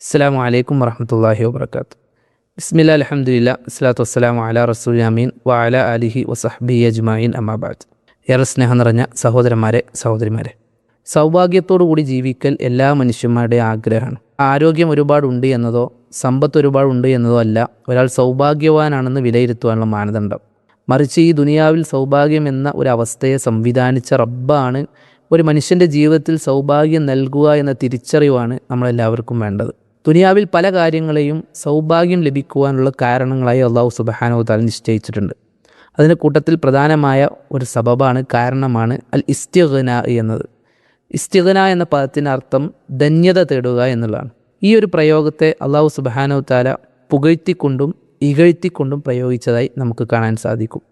അസ്സലാമു അലൈക്കും വറഹ്മത്തുള്ളാഹി വബറകാതുഹു. ബിസ്മില്ലാ അൽഹംദുലില്ലാ അസ്സലാത്തു വസ്സലാമു അലാ റസൂലിൽ അമീൻ വ അലാ ആലിഹി വസഹ്ബിഹി അജ്മഈൻ അമ്മാ ബഅദ്. ഏറെ സ്നേഹം നിറഞ്ഞ സഹോദരന്മാരെ, സഹോദരിമാരെ, സൗഭാഗ്യത്തോടു കൂടി ജീവിക്കൽ എല്ലാ മനുഷ്യന്മാരുടെയും ആഗ്രഹമാണ്. ആരോഗ്യം ഒരുപാടുണ്ട് എന്നതോ സമ്പത്ത് ഒരുപാടുണ്ട് എന്നതോ അല്ല ഒരാൾ സൗഭാഗ്യവാനാണെന്ന് വിലയിരുത്തുവാനുള്ള മാനദണ്ഡം. മറിച്ച് ഈ ദുനിയാവിൽ സൗഭാഗ്യം എന്ന ഒരു അവസ്ഥയെ സംവിധാനിച്ച റബ്ബാണ് ഒരു മനുഷ്യൻ്റെ ജീവിതത്തിൽ സൗഭാഗ്യം നൽകുക എന്ന തിരിച്ചറിവാണ് നമ്മളെല്ലാവർക്കും വേണ്ടത്. ദുനിയാവിൽ പല കാര്യങ്ങളെയും സൗഭാഗ്യം ലഭിക്കുവാനുള്ള കാരണങ്ങളായി അള്ളാഹു സുബ്ഹാനഹു വ തആല നിശ്ചയിച്ചിട്ടുണ്ട്. അതിൻ്റെ കൂട്ടത്തിൽ പ്രധാനമായ ഒരു സബബാണ്, കാരണമാണ് അൽ ഇസ്തിഗ്നാ എന്നത്. ഇസ്തിഗ്നാ എന്ന പദത്തിൻ്റെ അർത്ഥം ധന്യത തേടുക എന്നുള്ളതാണ്. ഈ ഒരു പ്രയോഗത്തെ അള്ളാഹു സുബ്ഹാനഹു വ തആല പുകഴ്ത്തിക്കൊണ്ടും ഇകഴ്ത്തിക്കൊണ്ടും പ്രയോഗിച്ചതായി നമുക്ക് കാണാൻ സാധിക്കും.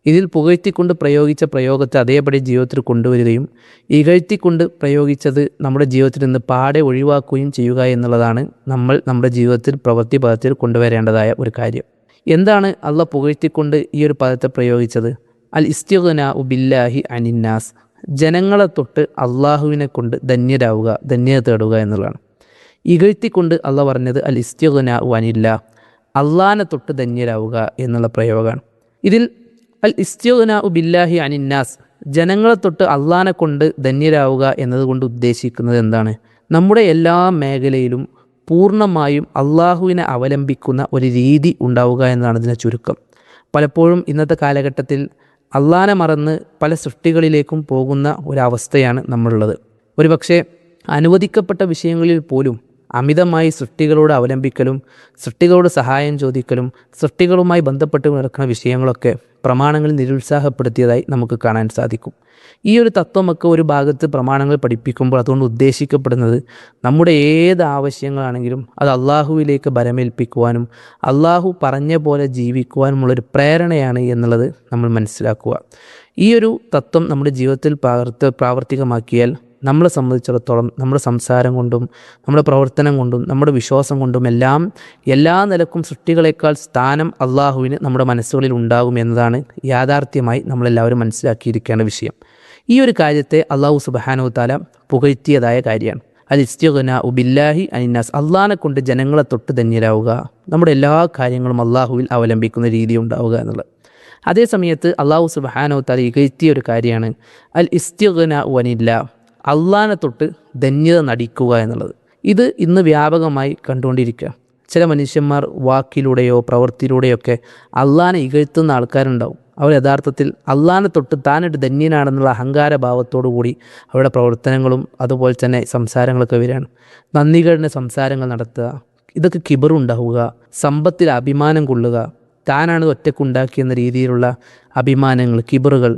ഇതിൽ പുകഴ്ത്തിക്കൊണ്ട് പ്രയോഗിച്ച പ്രയോഗത്തെ അതേപടി ജീവിതത്തിൽ കൊണ്ടുവരികയും ഇകഴ്ത്തിക്കൊണ്ട് പ്രയോഗിച്ചത് നമ്മുടെ ജീവിതത്തിൽ നിന്ന് പാടെ ഒഴിവാക്കുകയും ചെയ്യുക എന്നുള്ളതാണ് നമ്മൾ നമ്മുടെ ജീവിതത്തിൽ പ്രവൃത്തി പദത്തിൽ കൊണ്ടുവരേണ്ടതായ ഒരു കാര്യം. എന്താണ് അള്ളാഹ് പുകഴ്ത്തിക്കൊണ്ട് ഈ ഒരു പദത്തെ പ്രയോഗിച്ചത്? അൽ ഇസ്തിഗ്നാഉ ബില്ലാഹി അനിന്നാസ്, ജനങ്ങളെ തൊട്ട് അള്ളാഹുവിനെ കൊണ്ട് ധന്യരാവുക, ധന്യത തേടുക എന്നുള്ളതാണ്. ഇകഴ്ത്തിക്കൊണ്ട് അള്ളാഹ് പറഞ്ഞത് അൽ ഇസ്തിഗ്നാഉ അനില്ലാഹ്, അള്ളാഹിനെ തൊട്ട് ധന്യരാവുക എന്നുള്ള പ്രയോഗമാണ്. ഇതിൽ അൽ ഇസ്തിഗ്നാഉ ബില്ലാഹി അനിന്നാസ്, ജനങ്ങളെ തൊട്ട് അള്ളാഹിനെ കൊണ്ട് ധന്യരാവുക എന്നതുകൊണ്ട് ഉദ്ദേശിക്കുന്നത് എന്താണ്? നമ്മുടെ എല്ലാ മേഖലയിലും പൂർണ്ണമായും അള്ളാഹുവിനെ അവലംബിക്കുന്ന ഒരു രീതി ഉണ്ടാവുക എന്നതാണ് ഇതിൻ്റെ ചുരുക്കം. പലപ്പോഴും ഇന്നത്തെ കാലഘട്ടത്തിൽ അള്ളാഹിനെ മറന്ന് പല സൃഷ്ടികളിലേക്കും പോകുന്ന ഒരവസ്ഥയാണ് നമ്മളുള്ളത്. ഒരുപക്ഷെ അനുവദിക്കപ്പെട്ട വിഷയങ്ങളിൽ പോലും അമിതമായി സൃഷ്ടികളോട് അവലംബിക്കലും സൃഷ്ടികളോട് സഹായം ചോദിക്കലും സൃഷ്ടികളുമായി ബന്ധപ്പെട്ട് നടക്കുന്ന വിഷയങ്ങളൊക്കെ പ്രമാണങ്ങളിൽ നിരുത്സാഹപ്പെടുത്തിയതായി നമുക്ക് കാണാൻ സാധിക്കും. ഈ ഒരു തത്വമൊക്കെ ഒരു ഭാഗത്ത് പ്രമാണങ്ങൾ പഠിപ്പിക്കുമ്പോൾ അതുകൊണ്ട് ഉദ്ദേശിക്കപ്പെടുന്നത് നമ്മുടെ ഏത് ആവശ്യങ്ങളാണെങ്കിലും അത് അള്ളാഹുവിലേക്ക് ബരമേൽപ്പിക്കുവാനും അള്ളാഹു പറഞ്ഞ പോലെ ജീവിക്കുവാനുമുള്ളൊരു പ്രേരണയാണ് എന്നുള്ളത് നമ്മൾ മനസ്സിലാക്കുക. ഈ ഒരു തത്വം നമ്മുടെ ജീവിതത്തിൽ പ്രാവർത്തികമാക്കിയാൽ നമ്മളെ സംബന്ധിച്ചിടത്തോളം നമ്മുടെ സംസാരം കൊണ്ടും നമ്മുടെ പ്രവർത്തനം കൊണ്ടും നമ്മുടെ വിശ്വാസം കൊണ്ടും എല്ലാം എല്ലാ നിലക്കും സൃഷ്ടികളെക്കാൾ സ്ഥാനം അള്ളാഹുവിന് നമ്മുടെ മനസ്സുകളിൽ ഉണ്ടാകും എന്നതാണ് യാഥാർത്ഥ്യമായി നമ്മളെല്ലാവരും മനസ്സിലാക്കിയിരിക്കേണ്ട വിഷയം. ഈ ഒരു കാര്യത്തെ അള്ളാഹു സുബ്ഹാനഹു വ തആല പുകഴ്ത്തിയതായ കാര്യമാണ്. അൽ ഇസ്തിഗ്നാഉ ബില്ലാഹി അനിന്നാസ്, അള്ളാഹിനെ കൊണ്ട് ജനങ്ങളെ തൊട്ട് ധന്യരാവുക, നമ്മുടെ എല്ലാ കാര്യങ്ങളും അള്ളാഹുവിൽ അവലംബിക്കുന്ന രീതി ഉണ്ടാവുക എന്നുള്ളത്. അതേ സമയത്ത് അള്ളാഹു സുബ്ഹാനഹു വ തആല ഇകഴ്ത്തിയ ഒരു കാര്യമാണ് അൽ ഇസ്തിഗ്നാഉ അനില്ലാഹ്, അള്ളാഹിനെ തൊട്ട് ധന്യത നടിക്കുക എന്നുള്ളത്. ഇത് ഇന്ന് വ്യാപകമായി കണ്ടുകൊണ്ടിരിക്കുക. ചില മനുഷ്യന്മാർ വാക്കിലൂടെയോ പ്രവൃത്തിയിലൂടെയോ ഒക്കെ അള്ളാഹിനെ ഇകഴ്ത്തുന്ന ആൾക്കാരുണ്ടാവും. അവർ യഥാർത്ഥത്തിൽ അള്ളാഹിനെ തൊട്ട് താനൊരു ധന്യനാണെന്നുള്ള അഹങ്കാരഭാവത്തോടു കൂടി അവരുടെ പ്രവർത്തനങ്ങളും അതുപോലെ തന്നെ സംസാരങ്ങളൊക്കെ വരികയാണ്. നന്ദികേടിൻ്റെ സംസാരങ്ങൾ നടത്തുക, ഇതൊക്കെ കിബറുണ്ടാവുക, സമ്പത്തിൽ അഭിമാനം കൊള്ളുക, താനാണ് ഒറ്റക്കുണ്ടാക്കിയെന്ന രീതിയിലുള്ള അഭിമാനങ്ങൾ, കിബറുകൾ,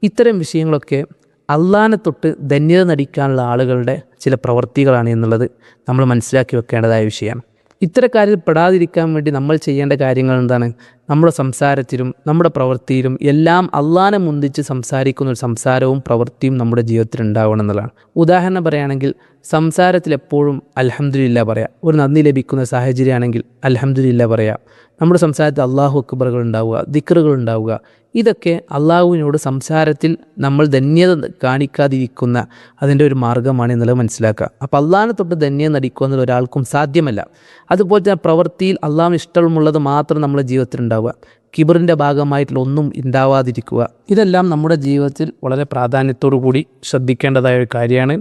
ഇത്തരം വിഷയങ്ങളൊക്കെ അള്ളാഹിനെ തൊട്ട് ധന്യത നടിക്കാനുള്ള ആളുകളുടെ ചില പ്രവൃത്തികളാണ് എന്നുള്ളത് നമ്മൾ മനസ്സിലാക്കി വെക്കേണ്ടതായ വിഷയമാണ്. ഇത്തരക്കാരിൽ പെടാതിരിക്കാൻ വേണ്ടി നമ്മൾ ചെയ്യേണ്ട കാര്യങ്ങൾ എന്താണ്? നമ്മുടെ സംസാരത്തിലും നമ്മുടെ പ്രവൃത്തിയിലും എല്ലാം അള്ളാഹിനെ മുന്തിച്ച് സംസാരിക്കുന്ന ഒരു സംസാരവും പ്രവൃത്തിയും നമ്മുടെ ജീവിതത്തിൽ ഉണ്ടാവണം എന്നുള്ളതാണ്. ഉദാഹരണം പറയുകയാണെങ്കിൽ സംസാരത്തിൽ എപ്പോഴും അൽഹംദുലില്ലാ പറയാം. ഒരു നന്ദി ലഭിക്കുന്ന സാഹചര്യമാണെങ്കിൽ അൽഹംദുലില്ലാ പറയാം. നമ്മുടെ സംസാരത്തിൽ അള്ളാഹു അക്ബറുകൾ ഉണ്ടാവുക, ദിക്റുകൾ ഉണ്ടാവുക, ഇതൊക്കെ അള്ളാഹുവിനോട് സംസാരത്തിൽ നമ്മൾ ധന്യത കാണിക്കാതിരിക്കുന്ന അതിൻ്റെ ഒരു മാർഗ്ഗമാണ് എന്നുള്ളത് മനസ്സിലാക്കുക. അപ്പോൾ അള്ളാഹിനെ തൊട്ട് ധന്യത നടിക്കുക എന്നുള്ള ഒരാൾക്കും സാധ്യമല്ല. അതുപോലെ തന്നെ പ്രവൃത്തിയിൽ അള്ളാഹുവിന് ഇഷ്ടമുള്ളത് മാത്രം നമ്മുടെ ജീവിതത്തിൽ ഉണ്ടാവുക, കിബറിൻ്റെ ഭാഗമായിട്ടുള്ള ഒന്നും ഉണ്ടാവാതിരിക്കുക, ഇതെല്ലാം നമ്മുടെ ജീവിതത്തിൽ വളരെ പ്രാധാന്യത്തോടു കൂടി ശ്രദ്ധിക്കേണ്ടതായ ഒരു കാര്യമാണ്.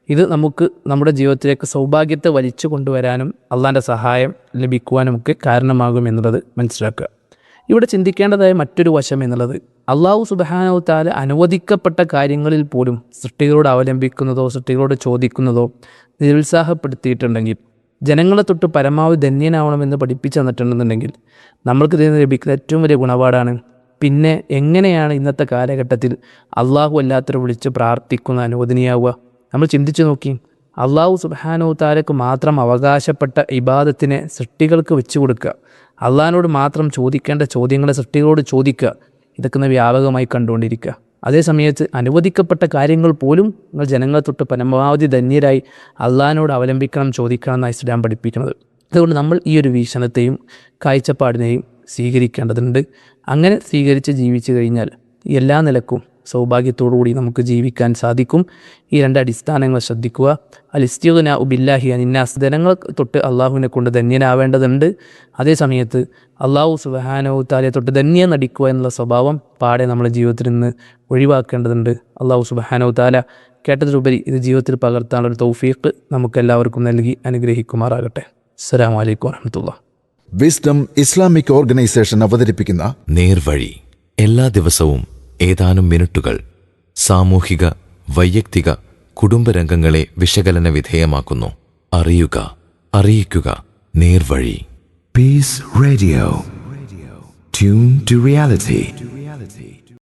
ഇത് നമുക്ക് നമ്മുടെ ജീവിതത്തിലേക്ക് സൗഭാഗ്യത്തെ വലിച്ചു കൊണ്ടുവരാനും അള്ളാഹിൻ്റെ സഹായം ലഭിക്കുവാനുമൊക്കെ കാരണമാകും എന്നുള്ളത് മനസ്സിലാക്കുക. ഇവിടെ ചിന്തിക്കേണ്ടതായ മറ്റൊരു വശം എന്നുള്ളത്, അള്ളാഹു സുബ്ഹാനഹു വ തആല അനുവദിക്കപ്പെട്ട കാര്യങ്ങളിൽ പോലും സൃഷ്ടികളോട് അവലംബിക്കുന്നതോ സൃഷ്ടികളോട് ചോദിക്കുന്നതോ നിരുത്സാഹപ്പെടുത്തിയിട്ടുണ്ടെങ്കിൽ, ജനങ്ങളെ തൊട്ട് പരമാവധി ധന്യനാവണമെന്ന് പഠിപ്പിച്ചു തന്നിട്ടുണ്ടെന്നുണ്ടെങ്കിൽ നമ്മൾക്ക് ഇതിന് ലഭിക്കുന്ന ഏറ്റവും വലിയ ഗുണപാഠമാണ്. പിന്നെ എങ്ങനെയാണ് ഇന്നത്തെ കാലഘട്ടത്തിൽ അള്ളാഹു അല്ലാത്തവരെ വിളിച്ച് പ്രാർത്ഥിക്കുന്ന അനുവദനീയാവുക? നമ്മൾ ചിന്തിച്ചു നോക്കി. അള്ളാഹു സുബ്ഹാനഹു വ തആലക്ക് മാത്രം അവകാശപ്പെട്ട ഇബാദത്തിനെ സൃഷ്ടികൾക്ക് വെച്ചു കൊടുക്കുക, അള്ളാഹിനോട് മാത്രം ചോദിക്കേണ്ട ചോദ്യങ്ങളെ സൃഷ്ടികളോട് ചോദിക്കുക, ഇതൊക്കെ വ്യാപകമായി കണ്ടുകൊണ്ടിരിക്കുക. അതേ സമയത്ത് അനുവദിക്കപ്പെട്ട കാര്യങ്ങൾ പോലും നിങ്ങൾ ജനങ്ങളെ തൊട്ട് പരമാവധി ധന്യരായി അള്ളാഹിനോട് അവലംബിക്കണം, ചോദിക്കണം എന്നാണ് ഇസ്ലാം പഠിപ്പിക്കുന്നത്. അതുകൊണ്ട് നമ്മൾ ഈ ഒരു വീക്ഷണത്തെയും കാഴ്ചപ്പാടിനെയും സ്വീകരിക്കേണ്ടതുണ്ട്. അങ്ങനെ സ്വീകരിച്ച് ജീവിച്ചു കഴിഞ്ഞാൽ എല്ലാ നിലക്കും സൗഭാഗ്യത്തോടുകൂടി നമുക്ക് ജീവിക്കാൻ സാധിക്കും. ഈ 2 അടിസ്ഥാനങ്ങൾ ശ്രദ്ധിക്കുക. അൽ-ഇസ്തിഗ്നാഉ ബില്ലാഹി അനിന്നാസ്, ജനങ്ങൾ തൊട്ട് അള്ളാഹുവിനെ കൊണ്ട് ധന്യനാവേണ്ടതുണ്ട്. അതേ സമയത്ത് അള്ളാഹു സുബ്ഹാനഹു തആലയെ തൊട്ട് ധന്യം നടിക്കുക എന്നുള്ള സ്വഭാവം പാടെ നമ്മുടെ ജീവിതത്തിൽ നിന്ന് ഒഴിവാക്കേണ്ടതുണ്ട്. അള്ളാഹു സുബ്ഹാനഹു തആല കേട്ടതിലുപരി ഇത് ജീവിതത്തിൽ പകർത്താനുള്ള തൗഫീഖ് നമുക്കെല്ലാവർക്കും നൽകി അനുഗ്രഹിക്കുമാറാകട്ടെ. അസ്സലാമു അലൈക്കും വറഹ്മത്തുള്ളാഹി. വിസ്ഡം ഇസ്ലാമിക് ഓർഗനൈസേഷൻ അവതരിപ്പിക്കുന്ന നേർവഴി എല്ലാ ദിവസവും ഏതാനും മിനിറ്റുകൾ സാമൂഹിക, വൈയക്തിക, കുടുംബരംഗങ്ങളെ വിശകലന വിധേയമാക്കുന്നു. അറിയുക, അറിയിക്കുക. നേർവഴി. Peace Radio. Tune to reality.